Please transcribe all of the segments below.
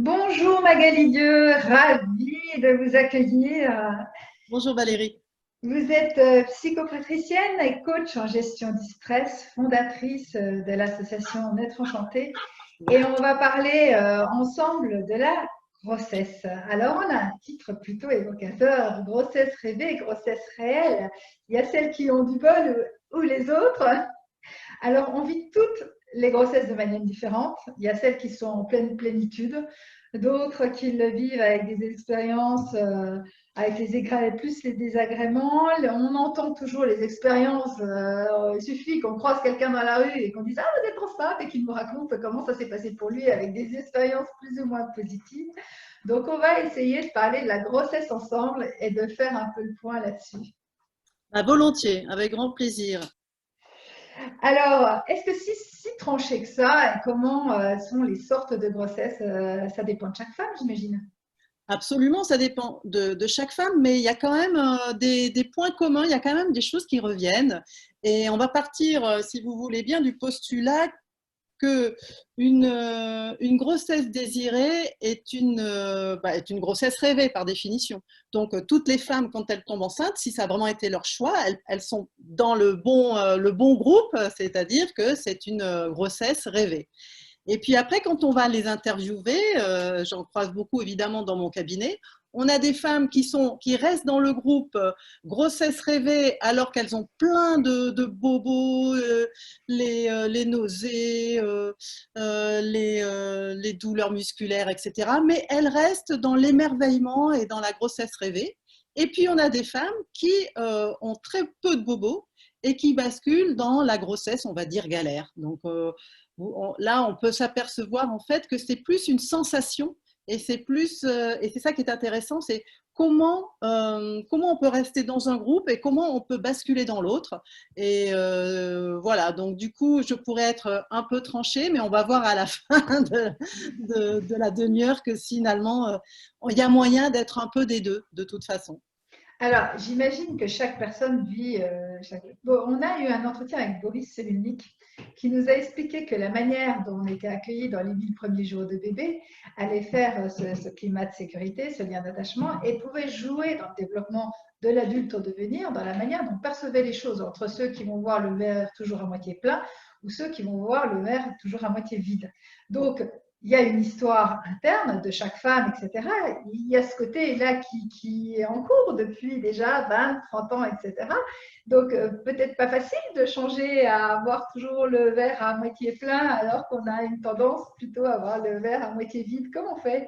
Bonjour Magali Dieu, ravie de vous accueillir. Bonjour Valérie. Vous êtes psychopatricienne et coach en gestion du stress, fondatrice de l'association Naître Enchanté. Et on va parler ensemble de la grossesse. Alors, on a un titre plutôt évocateur, grossesse rêvée, grossesse réelle. Il y a celles qui ont du bol ou les autres. Alors, on vit toutes les grossesses de manière différente. Il y a celles qui sont en pleine plénitude, d'autres qui le vivent avec des expériences, avec plus les désagréments. On entend toujours les expériences. Il suffit qu'on croise quelqu'un dans la rue et qu'on dise «Ah, vous êtes enceinte» et qu'il nous raconte comment ça s'est passé pour lui avec des expériences plus ou moins positives. Donc, on va essayer de parler de la grossesse ensemble et de faire un peu le point là-dessus. Volontiers, avec grand plaisir. Alors, est-ce que si tranché que ça, et comment sont les sortes de grossesse? Ça dépend de chaque femme, j'imagine. Absolument, ça dépend de chaque femme, mais il y a quand même des points communs, il y a quand même des choses qui reviennent. Et on va partir, si vous voulez bien, du postulat que une grossesse désirée est une grossesse rêvée par définition. Donc, toutes les femmes, quand elles tombent enceintes, si ça a vraiment été leur choix, elles sont dans le bon groupe, c'est-à-dire que c'est une grossesse rêvée. Et puis après, quand on va les interviewer, j'en croise beaucoup évidemment dans mon cabinet, on a des femmes qui restent dans le groupe grossesse rêvée alors qu'elles ont plein de bobos, les nausées, les douleurs musculaires, etc. Mais elles restent dans l'émerveillement et dans la grossesse rêvée. Et puis on a des femmes qui ont très peu de bobos et qui basculent dans la grossesse, on va dire, galère. Donc, là, on peut s'apercevoir en fait que c'est plus une sensation et c'est ça qui est intéressant, c'est comment on peut rester dans un groupe et comment on peut basculer dans l'autre. Et voilà, donc du coup, je pourrais être un peu tranchée, mais on va voir à la fin de la demi-heure que finalement, il y a moyen d'être un peu des deux, de toute façon. Alors, j'imagine que chaque personne vit. Bon, on a eu un entretien avec Boris Cyrulnik qui nous a expliqué que la manière dont on était accueillis dans les 1000 premiers jours de bébé allait faire ce climat de sécurité, ce lien d'attachement, et pouvait jouer dans le développement de l'adulte au devenir, dans la manière dont on percevait les choses, entre ceux qui vont voir le verre toujours à moitié plein ou ceux qui vont voir le verre toujours à moitié vide. Donc, il y a une histoire interne de chaque femme, etc. Il y a ce côté-là qui est en cours depuis déjà 20, 30 ans, etc. Donc, peut-être pas facile de changer à avoir toujours le verre à moitié plein alors qu'on a une tendance plutôt à avoir le verre à moitié vide. Comment on fait?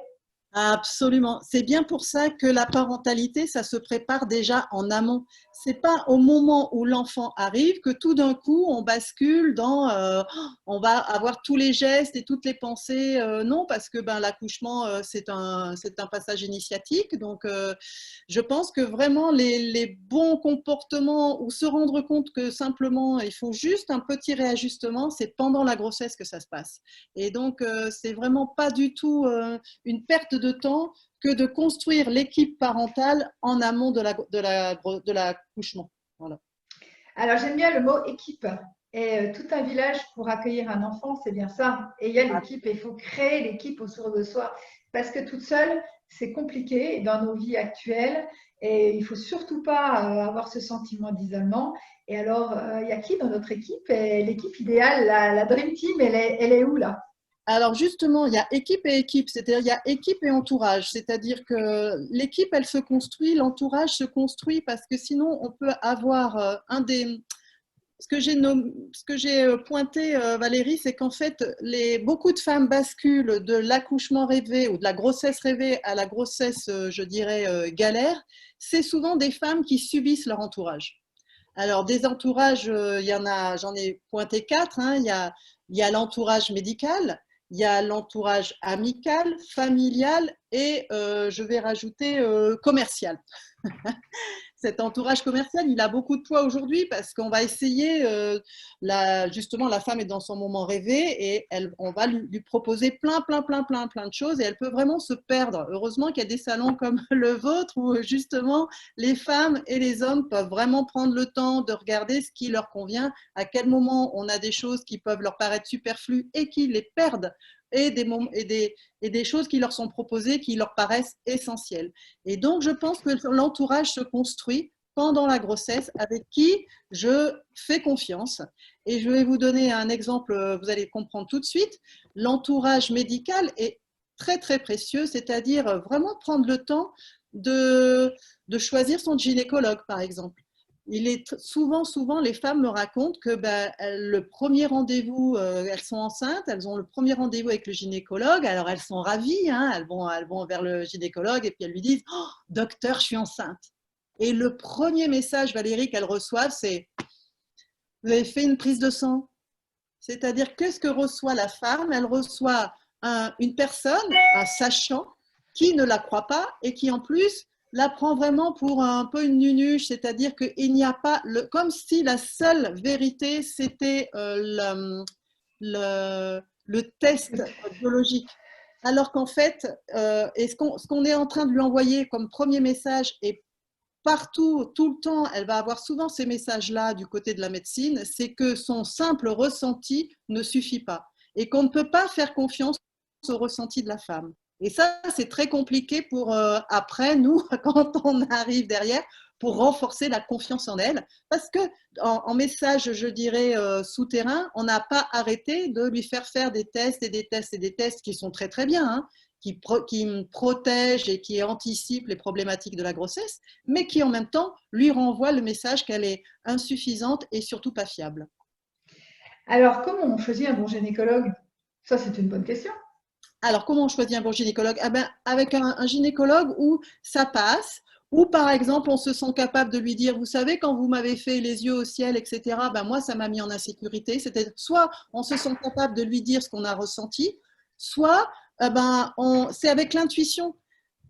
Absolument. C'est bien pour ça que la parentalité, ça se prépare déjà en amont. C'est pas au moment où l'enfant arrive que tout d'un coup on bascule dans, on va avoir tous les gestes et toutes les pensées. Non, parce que ben l'accouchement c'est un passage initiatique. Donc je pense que vraiment les bons comportements ou se rendre compte que simplement il faut juste un petit réajustement, c'est pendant la grossesse que ça se passe. Et donc c'est vraiment pas du tout une perte de temps que de construire l'équipe parentale en amont de l'accouchement. Voilà. Alors, j'aime bien le mot équipe. Et tout un village pour accueillir un enfant, c'est bien ça. Et il y a l'équipe, et il faut créer l'équipe autour de soi. Parce que toute seule, c'est compliqué dans nos vies actuelles. Et il ne faut surtout pas avoir ce sentiment d'isolement. Et alors, il y a qui dans notre équipe? Et l'équipe idéale, la Dream Team, elle est où là? Alors justement, il y a équipe et équipe, c'est-à-dire il y a équipe et entourage, c'est-à-dire que l'équipe, elle se construit, l'entourage se construit parce que sinon on peut avoir ce que j'ai pointé, Valérie, c'est qu'en fait, beaucoup de femmes basculent de l'accouchement rêvé ou de la grossesse rêvée à la grossesse, je dirais, galère. C'est souvent des femmes qui subissent leur entourage. Alors, des entourages, il y en a, j'en ai pointé quatre. Hein. Il y a l'entourage médical, il y a l'entourage amical, familial et je vais rajouter commercial. Cet entourage commercial, il a beaucoup de poids aujourd'hui parce qu'on va essayer, justement, la femme est dans son moment rêvé et on va lui proposer plein de choses et elle peut vraiment se perdre. Heureusement qu'il y a des salons comme le vôtre où justement les femmes et les hommes peuvent vraiment prendre le temps de regarder ce qui leur convient, à quel moment on a des choses qui peuvent leur paraître superflues et qui les perdent et des choses qui leur sont proposées, qui leur paraissent essentielles. Et donc, je pense que l'entourage se construit pendant la grossesse, avec qui je fais confiance. Et je vais vous donner un exemple, vous allez comprendre tout de suite. L'entourage médical est très, très précieux, c'est-à-dire vraiment prendre le temps de choisir son gynécologue, par exemple. Il est souvent, les femmes me racontent que le premier rendez-vous, elles sont enceintes, elles ont le premier rendez-vous avec le gynécologue, alors elles sont ravies, hein, elles vont vers le gynécologue et puis elles lui disent oh, « Docteur, je suis enceinte ». Et le premier message, Valérie, qu'elles reçoivent, c'est « Vous avez fait une prise de sang ?» C'est-à-dire, qu'est-ce que reçoit la femme? Elle reçoit une personne, un sachant, qui ne la croit pas et qui, en plus, la prend vraiment pour un peu une nunuche, c'est-à-dire qu'il n'y a pas, comme si la seule vérité, c'était le test biologique. Alors qu'en fait, et ce qu'on est en train de lui envoyer comme premier message, et partout, tout le temps, elle va avoir souvent ces messages-là du côté de la médecine, c'est que son simple ressenti ne suffit pas et qu'on ne peut pas faire confiance au ressenti de la femme. Et ça, c'est très compliqué pour après, nous, quand on arrive derrière, pour renforcer la confiance en elle. Parce que en message, je dirais, souterrain, on n'a pas arrêté de lui faire des tests et des tests et des tests qui sont très, très bien, hein, qui protègent et qui anticipent les problématiques de la grossesse, mais qui en même temps lui renvoient le message qu'elle est insuffisante et surtout pas fiable. Alors, comment on choisit un bon gynécologue? Ça, c'est une bonne question. Alors, comment on choisit un bon gynécologue? Ah ben, avec un gynécologue où ça passe, où par exemple, on se sent capable de lui dire, vous savez, quand vous m'avez fait les yeux au ciel, etc., ben moi, ça m'a mis en insécurité. C'est-à-dire, soit on se sent capable de lui dire ce qu'on a ressenti, soit c'est avec l'intuition.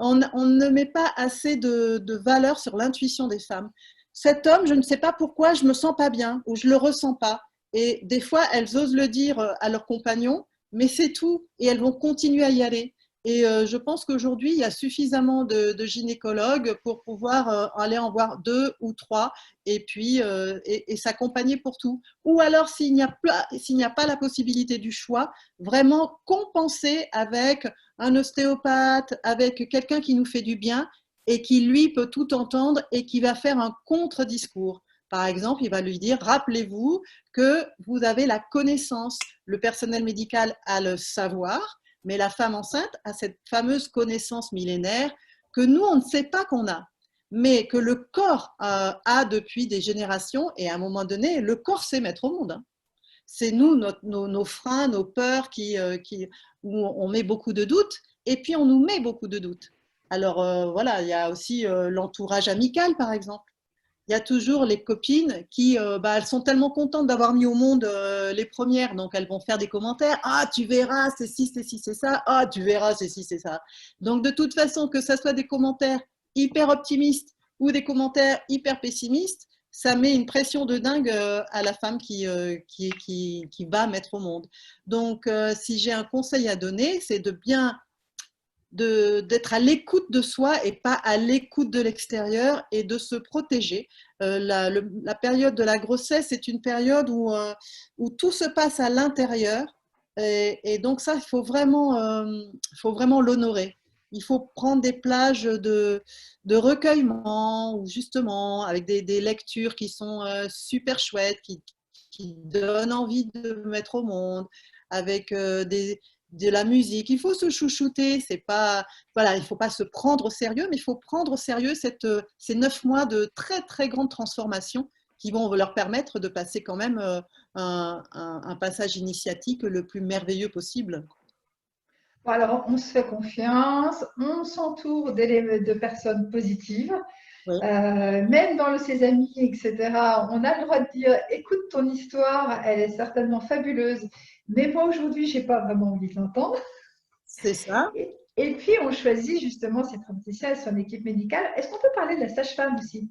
On ne met pas assez de valeur sur l'intuition des femmes. Cet homme, je ne sais pas pourquoi, je ne me sens pas bien ou je ne le ressens pas. Et des fois, elles osent le dire à leurs compagnons, mais c'est tout. Et elles vont continuer à y aller. Et je pense qu'aujourd'hui, il y a suffisamment de gynécologues pour pouvoir aller en voir 2 ou 3 et puis et s'accompagner pour tout. Ou alors, s'il n'y a pas la possibilité du choix, vraiment compenser avec un ostéopathe, avec quelqu'un qui nous fait du bien et qui, lui, peut tout entendre et qui va faire un contre-discours. Par exemple, il va lui dire, rappelez-vous que vous avez la connaissance. Le personnel médical a le savoir, mais la femme enceinte a cette fameuse connaissance millénaire que nous, on ne sait pas qu'on a, mais que le corps a depuis des générations et à un moment donné, le corps sait mettre au monde. Hein. C'est nous, nos freins, nos peurs où on met beaucoup de doutes et puis on nous met beaucoup de doutes. Alors voilà, il y a aussi l'entourage amical par exemple. Il y a toujours les copines qui elles sont tellement contentes d'avoir mis au monde les premières, donc elles vont faire des commentaires. Ah, tu verras, c'est ci, c'est ci, c'est ça. Ah, tu verras, c'est ci, c'est ça. Donc de toute façon, que ce soit des commentaires hyper optimistes ou des commentaires hyper pessimistes, ça met une pression de dingue à la femme qui va mettre au monde. Donc, si j'ai un conseil à donner, c'est d'être à l'écoute de soi et pas à l'écoute de l'extérieur et de se protéger. La période de la grossesse est une période où tout se passe à l'intérieur et donc ça, il faut vraiment l'honorer. Il faut prendre des plages de recueillement ou justement avec des lectures qui sont super chouettes, qui donnent envie de mettre au monde, avec de la musique. Il faut se chouchouter. C'est pas, voilà, il ne faut pas se prendre au sérieux, mais il faut prendre au sérieux ces 9 mois de très, très grande transformation qui vont leur permettre de passer quand même un passage initiatique le plus merveilleux possible. Bon, alors, on se fait confiance, on s'entoure de personnes positives. Oui. Même dans ses amis, etc., on a le droit de dire, écoute ton histoire, elle est certainement fabuleuse, mais moi aujourd'hui, j'ai pas vraiment envie de l'entendre. C'est ça. Et puis, on choisit justement ses praticiens et son équipe médicale. Est-ce qu'on peut parler de la sage-femme aussi?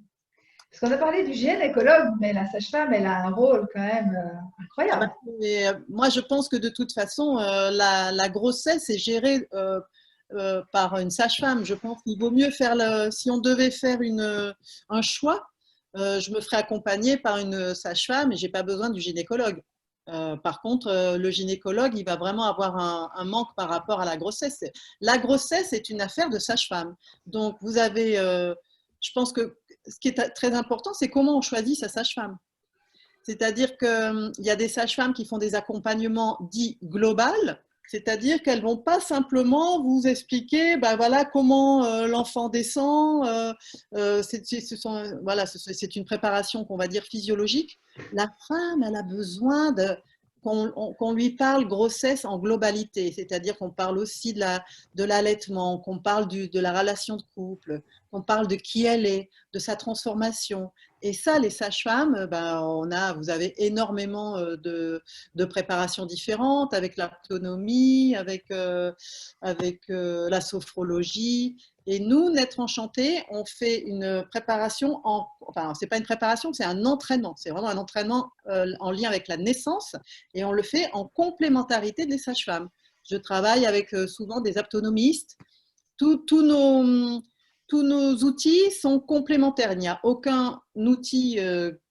Parce qu'on a parlé du gynécologue, mais la sage-femme, elle a un rôle quand même Ah incroyable. moi, je pense que de toute façon, la grossesse est gérée par une sage-femme. Je pense qu'il vaut mieux si on devait faire un choix, je me ferais accompagner par une sage-femme et je n'ai pas besoin du gynécologue. Par contre, le gynécologue, il va vraiment avoir un manque par rapport à la grossesse. La grossesse est une affaire de sage-femme. Donc, vous avez, je pense que ce qui est très important, c'est comment on choisit sa sage-femme. C'est-à-dire qu'il y a des sages-femmes qui font des accompagnements dits global, c'est-à-dire qu'elles ne vont pas simplement vous expliquer ben voilà, comment l'enfant descend, voilà, c'est une préparation qu'on va dire physiologique. La femme, elle a besoin qu'on lui parle grossesse en globalité, c'est-à-dire qu'on parle aussi de l'allaitement, qu'on parle de la relation de couple, qu'on parle de qui elle est, de sa transformation. Et ça, les sages-femmes, ben, vous avez énormément de préparations différentes avec l'autonomie, avec la sophrologie. Et nous, Naître Enchanté, on fait une préparation, enfin, ce n'est pas une préparation, c'est un entraînement. C'est vraiment un entraînement en lien avec la naissance et on le fait en complémentarité des sages-femmes. Je travaille avec souvent des autonomistes. Tous nos outils sont complémentaires. Il n'y a aucun outil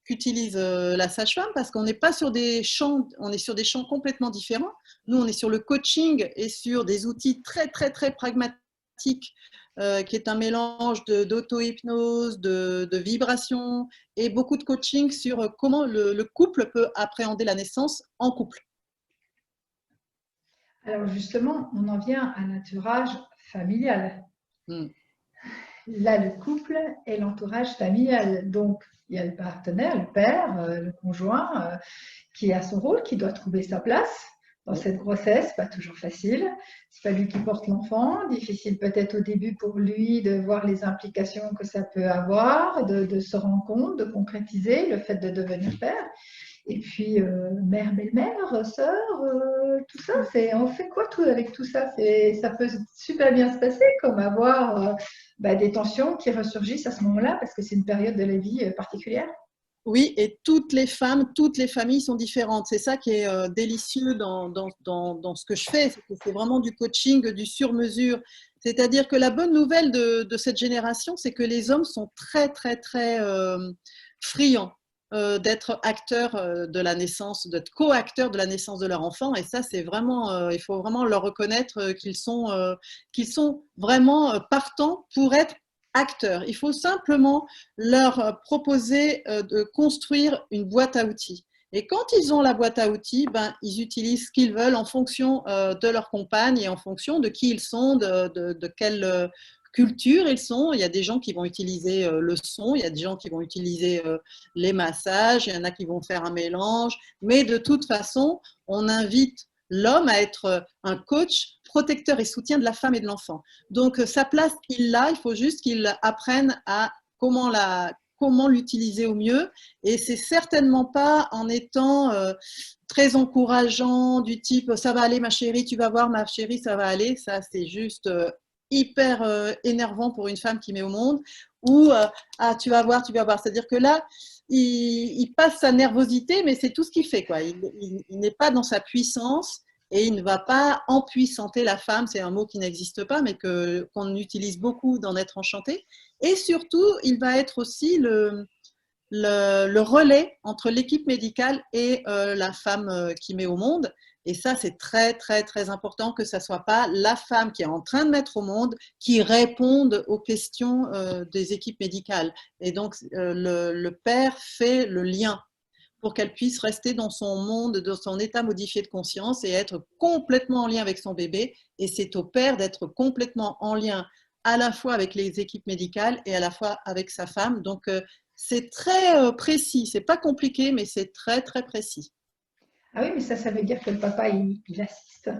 qu'utilise la sage-femme parce qu'on n'est pas sur des champs, on est sur des champs complètement différents. Nous, on est sur le coaching et sur des outils très, très, très pragmatiques qui est un mélange d'auto-hypnose, de vibration et beaucoup de coaching sur comment le couple peut appréhender la naissance en couple. Alors justement, on en vient à l'entourage familial. Là, le couple et l'entourage familial. Donc, il y a le partenaire, le père, le conjoint, qui a son rôle, qui doit trouver sa place dans cette grossesse, pas toujours facile. C'est pas lui qui porte l'enfant, difficile peut-être au début pour lui de voir les implications que ça peut avoir, de se rendre compte, de concrétiser le fait de devenir père. Et puis, mère, belle-mère, sœur, tout ça, on fait quoi avec tout ça? Ça peut super bien se passer, comme avoir des tensions qui ressurgissent à ce moment-là, parce que c'est une période de la vie particulière. Oui, et toutes les femmes, toutes les familles sont différentes. C'est ça qui est délicieux dans ce que je fais. C'est vraiment du coaching, du sur-mesure. C'est-à-dire que la bonne nouvelle de cette génération, c'est que les hommes sont très, très, très friands d'être acteurs de la naissance, d'être co-acteurs de la naissance de leur enfant. Et ça, c'est vraiment, il faut vraiment leur reconnaître qu'ils sont vraiment partants pour être acteurs. Il faut simplement leur proposer de construire une boîte à outils. Et quand ils ont la boîte à outils, ben, ils utilisent ce qu'ils veulent en fonction de leur compagne et en fonction de qui ils sont, de quelle culture ils sont. Il y a des gens qui vont utiliser le son, il y a des gens qui vont utiliser les massages, il y en a qui vont faire un mélange. Mais de toute façon, on invite l'homme à être un coach protecteur et soutien de la femme et de l'enfant. Donc, sa place, il l'a, il faut juste qu'il apprenne à comment l'utiliser au mieux. Et c'est certainement pas en étant très encourageant, du type « ça va aller ma chérie, tu vas voir ma chérie, ça va aller ». Ça, c'est juste hyper énervant pour une femme qui met au monde. Ou « ah, tu vas voir ». C'est-à-dire que là, il passe sa nervosité, mais c'est tout ce qu'il fait, quoi. Il n'est pas dans sa puissance et il ne va pas empuissanter la femme. C'est un mot qui n'existe pas, mais qu'on utilise beaucoup dans Être Enchanté. Et surtout, il va être aussi le relais entre l'équipe médicale et la femme qui met au monde. Et ça, c'est très, très, très important que ça ne soit pas la femme qui est en train de mettre au monde qui réponde aux questions des équipes médicales. Et donc, le père fait le lien pour qu'elle puisse rester dans son monde, dans son état modifié de conscience et être complètement en lien avec son bébé. Et c'est au père d'être complètement en lien à la fois avec les équipes médicales et à la fois avec sa femme. Donc, c'est très précis. C'est pas compliqué, mais c'est très, très précis. Ah oui, mais ça veut dire que le papa, il assiste.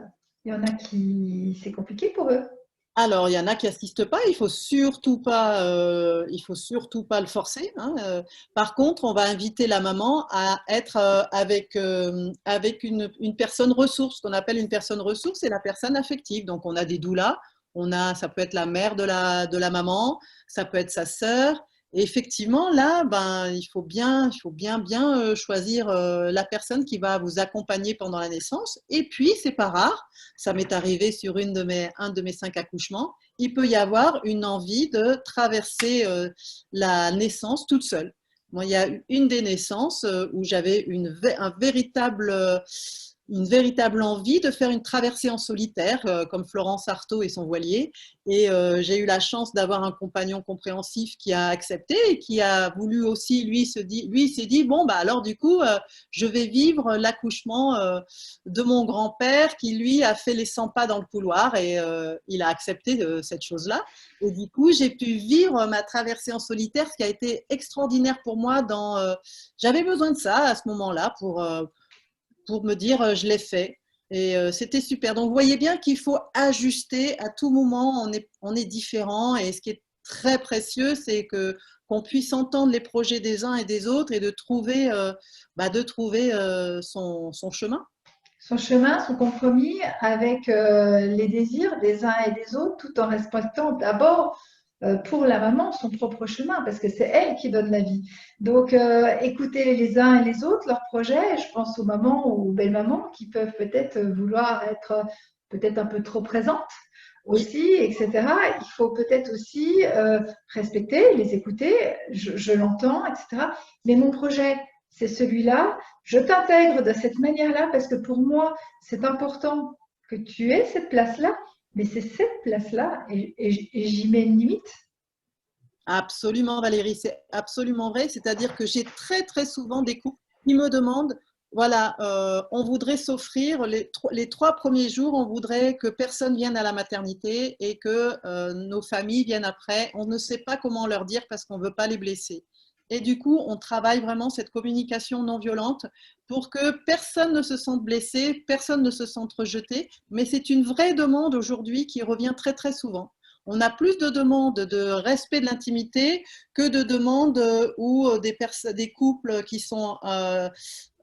Il y en a qui, c'est compliqué pour eux. Alors, il y en a qui n'assistent pas, il faut surtout pas le forcer, hein. Par contre, on va inviter la maman à être avec une personne ressource. Ce qu'on appelle une personne ressource, c'est la personne affective. Donc, on a des doulas, ça peut être la mère de la maman, ça peut être sa sœur. Et effectivement, là, ben, il faut bien choisir la personne qui va vous accompagner pendant la naissance. Et puis, c'est pas rare, ça m'est arrivé sur un de mes 5 accouchements, il peut y avoir une envie de traverser la naissance toute seule. Moi, il y a eu une des naissances où j'avais une véritable envie de faire une traversée en solitaire, comme Florence Artaud et son voilier. Et j'ai eu la chance d'avoir un compagnon compréhensif qui a accepté et qui a voulu aussi, lui, s'est dit, bon, bah alors du coup, je vais vivre l'accouchement de mon grand-père qui, lui, a fait les 100 pas dans le couloir et il a accepté cette chose-là. Et du coup, j'ai pu vivre ma traversée en solitaire, ce qui a été extraordinaire pour moi. J'avais besoin de ça à ce moment-là pour me dire je l'ai fait. Et c'était super. Donc, vous voyez bien qu'il faut ajuster à tout moment. On est différent. Et ce qui est très précieux, c'est qu'on puisse entendre les projets des uns et des autres et de trouver, son chemin. Son chemin, son compromis avec les désirs des uns et des autres, tout en respectant d'abord pour la maman son propre chemin, parce que c'est elle qui donne la vie. Donc, écouter les uns et les autres, leurs projets, je pense aux mamans ou aux belles-mamans qui peuvent peut-être vouloir être peut-être un peu trop présentes Oui, aussi, etc. Il faut peut-être aussi respecter, les écouter, je l'entends, etc. Mais mon projet, c'est celui-là. Je t'intègre de cette manière-là parce que pour moi, c'est important que tu aies cette place-là, mais c'est cette place-là et j'y mets une limite. absolument, Valérie, c'est absolument vrai. C'est-à-dire que j'ai très, très souvent des couples qui me demandent, voilà, on voudrait s'offrir les 3 premiers jours, on voudrait que personne vienne à la maternité et que nos familles viennent après. On ne sait pas comment leur dire parce qu'on ne veut pas les blesser. Et du coup, on travaille vraiment cette communication non violente pour que personne ne se sente blessé, personne ne se sente rejeté. Mais c'est une vraie demande aujourd'hui qui revient très, très souvent. On a plus de demandes de respect de l'intimité que de demandes où des couples qui sont,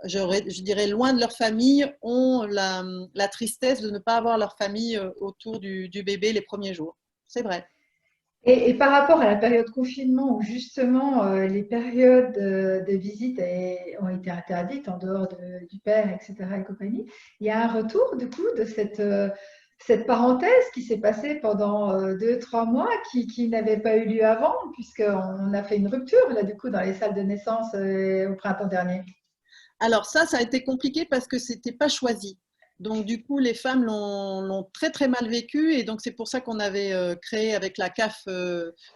je dirais, loin de leur famille ont la tristesse de ne pas avoir leur famille autour du bébé les premiers jours. C'est vrai. Et par rapport à la période confinement où justement les périodes de visite ont été interdites en dehors du père, etc. et compagnie, il y a un retour du coup de cette parenthèse qui s'est passée pendant 2, 3 mois qui n'avait pas eu lieu avant puisqu'on a fait une rupture là du coup dans les salles de naissance au printemps dernier. Alors ça a été compliqué parce que c'était pas choisi. Donc du coup, les femmes l'ont très très mal vécu et donc c'est pour ça qu'on avait créé avec la CAF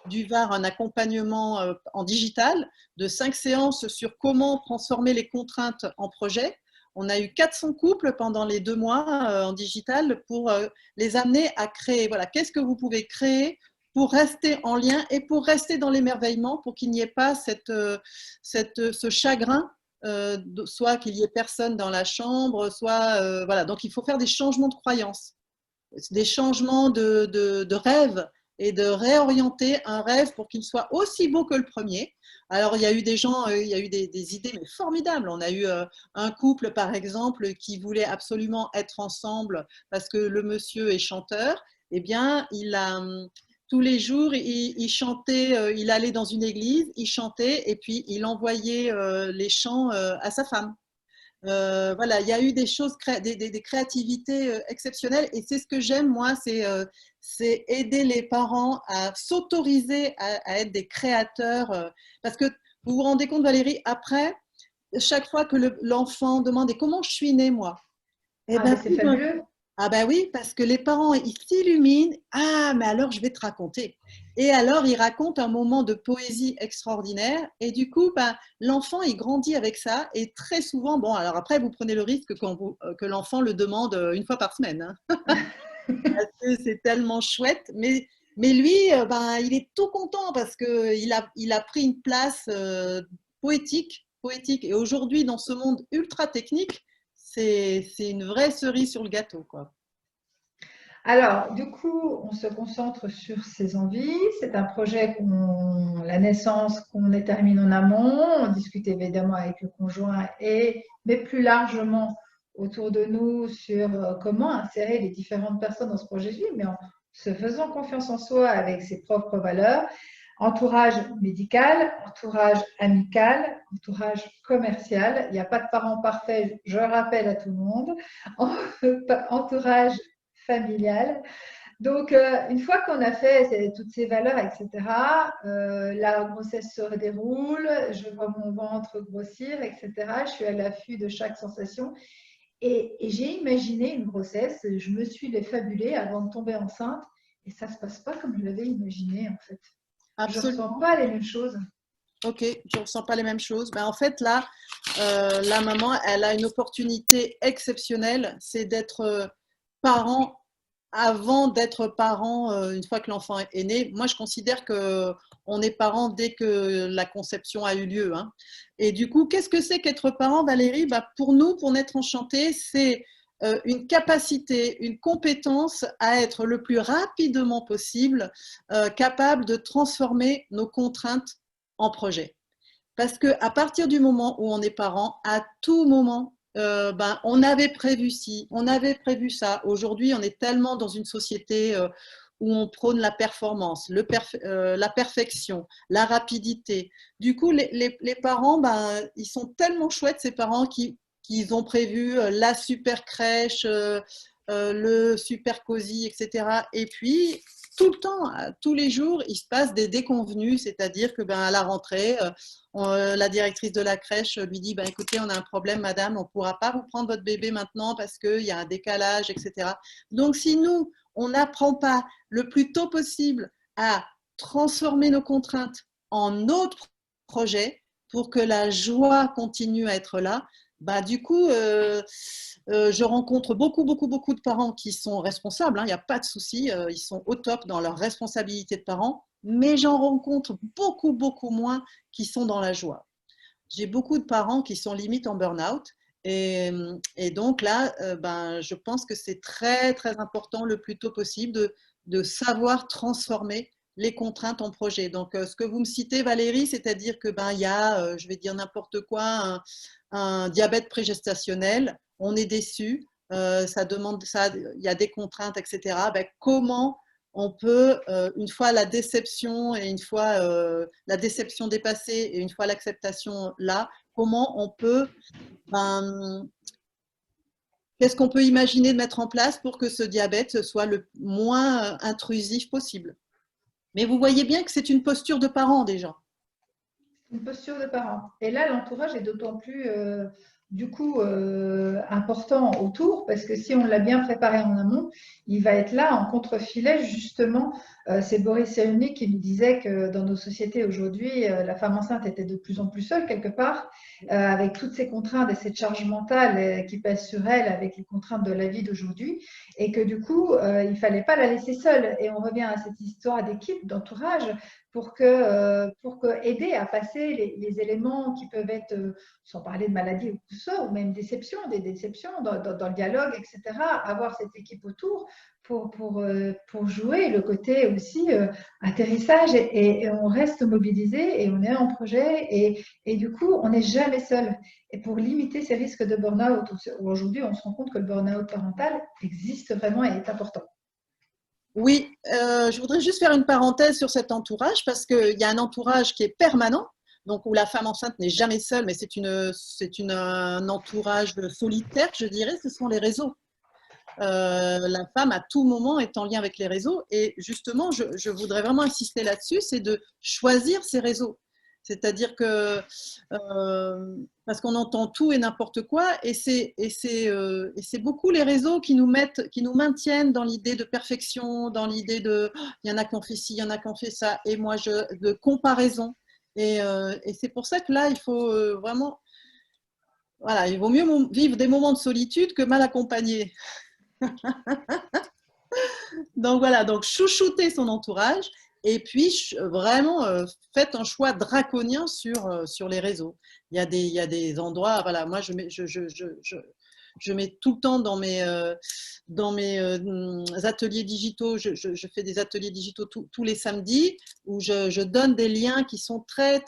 du Var un accompagnement en digital de 5 séances sur comment transformer les contraintes en projet. On a eu 400 couples pendant les 2 mois en digital pour les amener à créer. Voilà, qu'est-ce que vous pouvez créer pour rester en lien et pour rester dans l'émerveillement, pour qu'il n'y ait pas ce chagrin soit qu'il y ait personne dans la chambre, soit voilà. Donc il faut faire des changements de croyances, des changements de rêve et de réorienter un rêve pour qu'il soit aussi beau que le premier. Alors il y a eu des gens, il y a eu des idées mais formidables. On a eu un couple par exemple qui voulait absolument être ensemble parce que le monsieur est chanteur. Eh bien, tous les jours, il chantait, il allait dans une église, il chantait et puis il envoyait les chants à sa femme. Voilà, il y a eu des choses, des créativités exceptionnelles et c'est ce que j'aime, moi, c'est aider les parents à s'autoriser à être des créateurs. Parce que vous vous rendez compte, Valérie, après, chaque fois que l'enfant demande et comment je suis née, moi, eh Ah ben, mais c'est fabuleux. ah ben oui, parce que les parents, ils s'illuminent. Ah, mais alors je vais te raconter. Et alors, ils racontent un moment de poésie extraordinaire. Et du coup, ben, l'enfant, il grandit avec ça. Et très souvent, bon, alors après, vous prenez le risque que l'enfant le demande 1 fois par semaine, hein, parce que c'est tellement chouette. Mais lui, ben, il est tout content parce qu'il a pris une place poétique, poétique. Et aujourd'hui, dans ce monde ultra technique, c'est une vraie cerise sur le gâteau, quoi. Alors, du coup, on se concentre sur ses envies. C'est un projet la naissance qu'on détermine en amont. On discute évidemment avec le conjoint mais plus largement autour de nous sur comment insérer les différentes personnes dans ce projet de vie, mais en se faisant confiance en soi avec ses propres valeurs. Entourage médical, entourage amical, entourage commercial. Il n'y a pas de parents parfaits, je rappelle à tout le monde. Entourage familiale, Donc, une fois qu'on a fait toutes ces valeurs, etc., la grossesse se déroule, je vois mon ventre grossir, etc. Je suis à l'affût de chaque sensation. Et j'ai imaginé une grossesse, je me suis fabulée avant de tomber enceinte, et ça ne se passe pas comme je l'avais imaginé, en fait. Je ne ressens Absolument. pas les mêmes choses. Ok, je ne ressens pas les mêmes choses. Ben, en fait, là, la maman, elle a une opportunité exceptionnelle, c'est d'être parent avant d'être parent une fois que l'enfant est né. Moi, je considère qu'on est parent dès que la conception a eu lieu, hein. Et du coup, qu'est-ce que c'est qu'être parent, Valérie? Ben, pour nous, pour Naître Enchanté, c'est une capacité, une compétence à être le plus rapidement possible capable de transformer nos contraintes en projet. Parce qu'à partir du moment où on est parent, à tout moment, ben, on avait prévu ci, on avait prévu ça. Aujourd'hui, on est tellement dans une société où on prône la performance, la perfection, la rapidité. Du coup, les parents, ben, ils sont tellement chouettes, ces parents qui ont prévu la super crèche, le super cosy, etc. Et puis, tout le temps, tous les jours, il se passe des déconvenus, c'est-à-dire que ben, à la rentrée, la directrice de la crèche lui dit ben, écoutez, on a un problème, madame, on ne pourra pas vous prendre votre bébé maintenant parce qu'il y a un décalage, etc. Donc, si nous, on n'apprend pas le plus tôt possible à transformer nos contraintes en notre projet pour que la joie continue à être là, bah, du coup, je rencontre beaucoup de parents qui sont responsables, hein, il n'y a pas de souci, ils sont au top dans leur responsabilité de parents, mais j'en rencontre beaucoup moins qui sont dans la joie. J'ai beaucoup de parents qui sont limite en burn-out. Et donc là, ben, je pense que c'est très important le plus tôt possible de savoir transformer les contraintes en projet. Donc, ce que vous me citez, Valérie, c'est-à-dire que ben, il y a, je vais dire n'importe quoi, un diabète prégestationnel, on est déçu, ça demande ça, il y a des contraintes, etc. Ben, comment on peut, une fois la déception et une fois la déception dépassée et une fois l'acceptation là, comment on peut, ben, qu'est-ce qu'on peut imaginer de mettre en place pour que ce diabète soit le moins intrusif possible. Mais vous voyez bien que c'est une posture de parent déjà. Une posture de parent. Et là, l'entourage est d'autant plus, du coup, important autour, parce que si on l'a bien préparé en amont, il va être là en contre-filet, justement. C'est Boris Cyrulnik qui nous disait que dans nos sociétés aujourd'hui, la femme enceinte était de plus en plus seule, quelque part, avec toutes ces contraintes et cette charge mentale qui pèse sur elle, avec les contraintes de la vie d'aujourd'hui, et que du coup, il ne fallait pas la laisser seule. Et on revient à cette histoire d'équipe, d'entourage, pour aider à passer les éléments qui peuvent être, sans parler de maladie ou tout ça, ou même des déceptions dans le dialogue, etc. Avoir cette équipe autour pour jouer le côté aussi atterrissage et on reste mobilisé et on est en projet et du coup, on n'est jamais seul. Et pour limiter ces risques de burn-out, aujourd'hui, on se rend compte que le burn-out parental existe vraiment et est important. Oui, je voudrais juste faire une parenthèse sur cet entourage parce qu'il y a un entourage qui est permanent, donc où la femme enceinte n'est jamais seule, mais un entourage solitaire, je dirais, ce sont les réseaux. La femme à tout moment est en lien avec les réseaux et justement, je voudrais vraiment insister là-dessus, c'est de choisir ces réseaux. C'est-à-dire que parce qu'on entend tout et n'importe quoi et c'est beaucoup les réseaux qui nous maintiennent dans l'idée de perfection, dans l'idée de oh, il y en a qui ont fait ci, il y en a qui ont fait ça et moi de comparaison et c'est pour ça que là il faut vraiment voilà, il vaut mieux vivre des moments de solitude que mal accompagné. Donc voilà, donc chouchouter son entourage et puis vraiment faites un choix draconien sur les réseaux. Il y a des endroits, voilà, moi je mets tout le temps dans mes ateliers digitaux, je fais des ateliers digitaux tous les samedis où je donne des liens qui sont très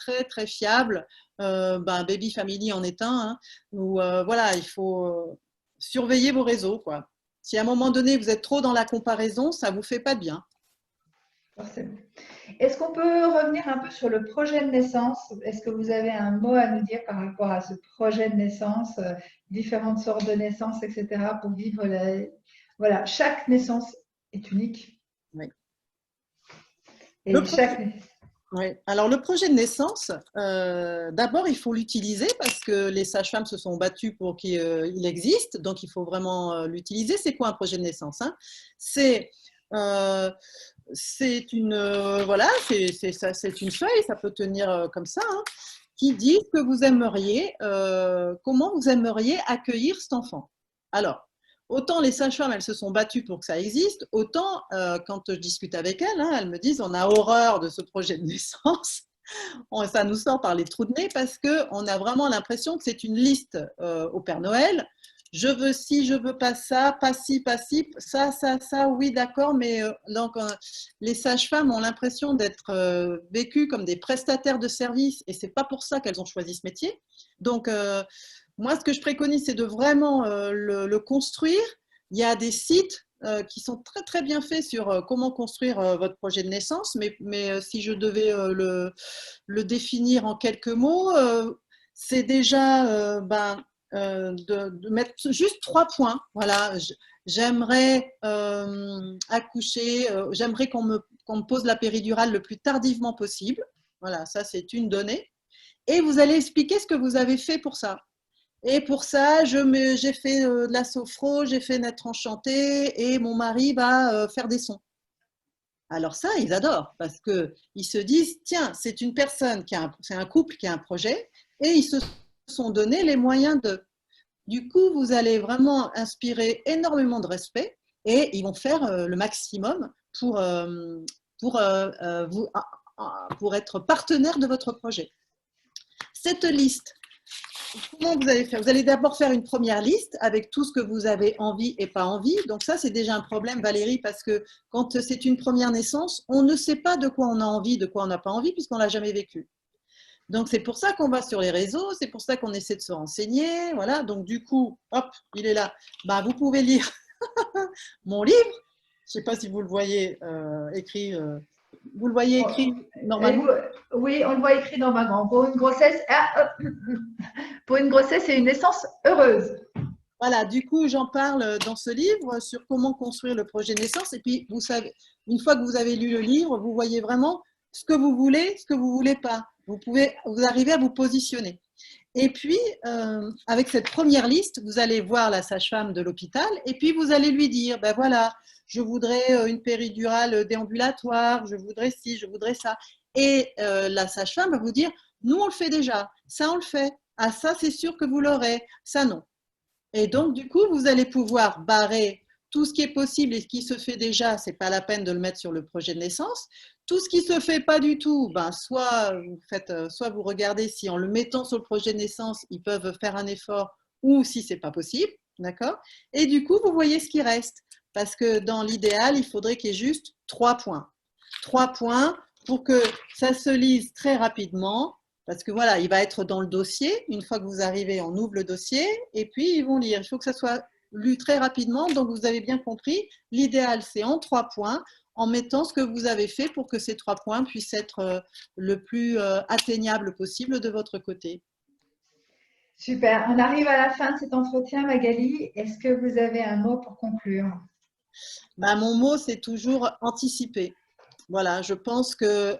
fiables. Ben, Baby Family en est un, hein, où voilà, il faut surveiller vos réseaux, quoi. Si à un moment donné, vous êtes trop dans la comparaison, ça ne vous fait pas de bien. Forcément. Est-ce qu'on peut revenir un peu sur le projet de naissance? Est-ce que vous avez un mot à nous dire par rapport à ce projet de naissance, différentes sortes de naissance, etc., pour vivre la... Voilà, chaque naissance est unique. Le Et projet, chaque… oui. Alors, le projet de naissance, d'abord, il faut l'utiliser parce que les sages-femmes se sont battues pour qu'il existe. Donc, il faut vraiment l'utiliser. C'est quoi un projet de naissance, hein? Euh, c'est une, voilà, c'est une feuille, ça peut tenir comme ça, hein, qui dit que vous aimeriez, comment vous aimeriez accueillir cet enfant. Alors, autant les sages-femmes, elles se sont battues pour que ça existe, autant quand je discute avec elles, hein, elles me disent on a horreur de ce projet de naissance. Ça nous sort par les trous de nez parce qu'on a vraiment l'impression que c'est une liste au Père Noël. Je veux ci, je veux pas ça, pas ci, pas ci, ça, oui, d'accord, mais donc les sages-femmes ont l'impression d'être vécues comme des prestataires de services et c'est pas pour ça qu'elles ont choisi ce métier. Donc, moi, ce que je préconise, c'est de vraiment le construire. Il y a des sites qui sont très très bien faits sur comment construire votre projet de naissance, mais si je devais le définir en quelques mots, c'est déjà de mettre juste 3 points. Voilà, j'aimerais accoucher, j'aimerais qu'on me pose la péridurale le plus tardivement possible. Voilà, ça c'est une donnée. Et vous allez expliquer ce que vous avez fait pour ça. Et pour ça, j'ai fait de la sophro, j'ai fait naître enchanté et mon mari va faire des sons. Alors ça, ils adorent parce qu'ils se disent, tiens, c'est une personne, c'est un couple qui a un projet et ils se sont donné les moyens de. Du coup, vous allez vraiment inspirer énormément de respect et ils vont faire le maximum pour, pour être partenaire de votre projet. Cette liste, comment vous allez faire? Vous allez d'abord faire une première liste avec tout ce que vous avez envie et pas envie. Donc ça, c'est déjà un problème, Valérie, parce que quand c'est une première naissance, on ne sait pas de quoi on a envie, de quoi on n'a pas envie, puisqu'on ne l'a jamais vécu. Donc c'est pour ça qu'on va sur les réseaux, c'est pour ça qu'on essaie de se renseigner. Voilà, donc du coup, hop, il est là. Bah, vous pouvez lire mon livre. Je ne sais pas si vous le voyez écrit. Vous le voyez écrit Et normalement? oui, on le voit écrit normalement. Pour une grossesse, pour une grossesse et une naissance heureuse. Voilà, du coup, j'en parle dans ce livre sur comment construire le projet de naissance. Et puis, vous savez, une fois que vous avez lu le livre, vous voyez vraiment ce que vous voulez, ce que vous ne voulez pas. Vous arrivez à vous positionner. Et puis, avec cette première liste, vous allez voir la sage-femme de l'hôpital et puis vous allez lui dire, ben voilà, je voudrais une péridurale déambulatoire, je voudrais ci, je voudrais ça. Et la sage-femme va vous dire, nous, on le fait déjà, ça, on le fait. Ah, ça, c'est sûr que vous l'aurez, ça, non. Et donc, du coup, vous allez pouvoir barrer tout ce qui est possible et ce qui se fait déjà, ce n'est pas la peine de le mettre sur le projet de naissance. Tout ce qui ne se fait pas du tout, ben, soit vous regardez si en le mettant sur le projet de naissance, ils peuvent faire un effort ou si ce n'est pas possible. D'accord? Et du coup, vous voyez ce qui reste. Parce que dans l'idéal, il faudrait qu'il y ait juste 3 points. 3 points pour que ça se lise très rapidement. Parce que voilà, il va être dans le dossier. Une fois que vous arrivez, on ouvre le dossier et puis ils vont lire. Il faut que ça soit lu très rapidement. Donc, vous avez bien compris, l'idéal, c'est en 3 points, en mettant ce que vous avez fait pour que ces 3 points puissent être le plus atteignable possible de votre côté. Super. On arrive à la fin de cet entretien, Magali. Est-ce que vous avez un mot pour conclure? Ben, mon mot, c'est toujours anticiper. Voilà, je pense que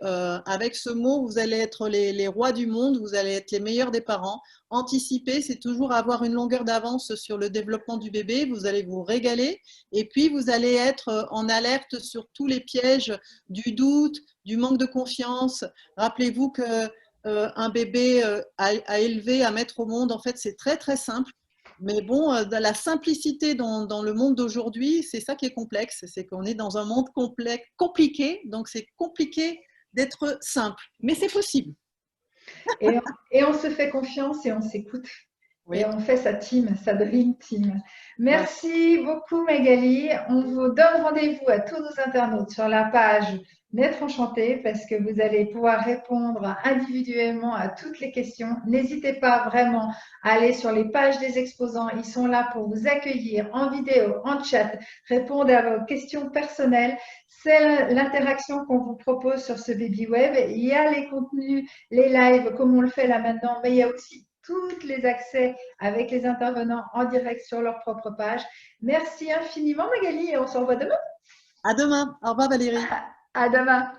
avec ce mot, vous allez être les rois du monde, vous allez être les meilleurs des parents. Anticiper, c'est toujours avoir une longueur d'avance sur le développement du bébé. Vous allez vous régaler et puis vous allez être en alerte sur tous les pièges du doute, du manque de confiance. Rappelez-vous que un bébé à élever, à mettre au monde, en fait, c'est très très simple. Mais bon, la simplicité dans le monde d'aujourd'hui, c'est ça qui est complexe, c'est qu'on est dans un monde complexe, compliqué, donc c'est compliqué d'être simple, mais c'est possible. Et on se fait confiance et on s'écoute. Et Oui, on fait sa team, sa dream team. voilà. Merci beaucoup Magali. On vous donne rendez-vous à tous nos internautes sur la page Maître Enchanté parce que vous allez pouvoir répondre individuellement à toutes les questions. N'hésitez pas vraiment à aller sur les pages des exposants. Ils sont là pour vous accueillir en vidéo, en chat, répondre à vos questions personnelles. C'est l'interaction qu'on vous propose sur ce Baby Web. Il y a les contenus, les lives comme on le fait là maintenant, mais il y a aussi tous les accès avec les intervenants en direct sur leur propre page. Merci infiniment Magali et on se revoit demain. À demain. Au revoir Valérie. À demain.